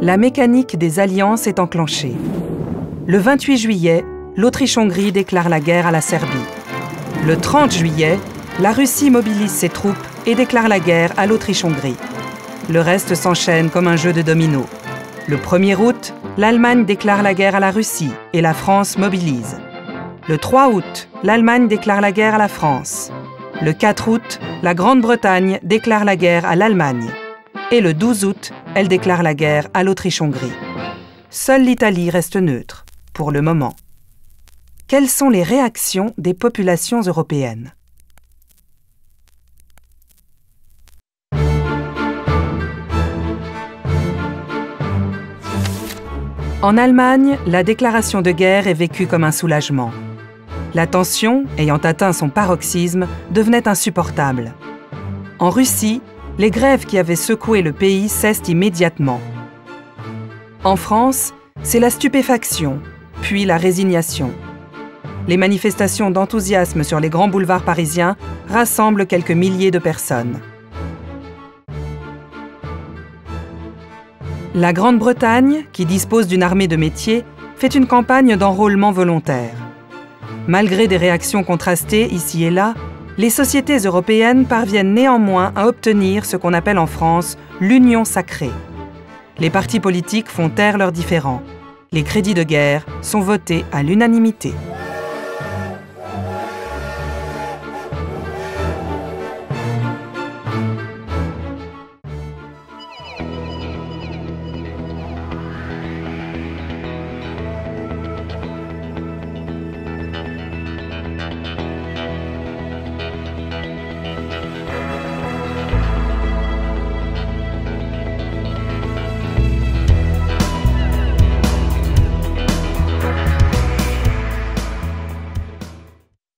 la mécanique des alliances est enclenchée. Le 28 juillet, l'Autriche-Hongrie déclare la guerre à la Serbie. Le 30 juillet, la Russie mobilise ses troupes et déclare la guerre à l'Autriche-Hongrie. Le reste s'enchaîne comme un jeu de dominos. Le 1er août, l'Allemagne déclare la guerre à la Russie et la France mobilise. Le 3 août, l'Allemagne déclare la guerre à la France. Le 4 août, la Grande-Bretagne déclare la guerre à l'Allemagne. Et le 12 août, elle déclare la guerre à l'Autriche-Hongrie. Seule l'Italie reste neutre, pour le moment. Quelles sont les réactions des populations européennes ? En Allemagne, la déclaration de guerre est vécue comme un soulagement. La tension, ayant atteint son paroxysme, devenait insupportable. En Russie, les grèves qui avaient secoué le pays cessent immédiatement. En France, c'est la stupéfaction, puis la résignation. Les manifestations d'enthousiasme sur les grands boulevards parisiens rassemblent quelques milliers de personnes. La Grande-Bretagne, qui dispose d'une armée de métier, fait une campagne d'enrôlement volontaire. Malgré des réactions contrastées ici et là, les sociétés européennes parviennent néanmoins à obtenir ce qu'on appelle en France l'union sacrée. Les partis politiques font taire leurs différends. Les crédits de guerre sont votés à l'unanimité.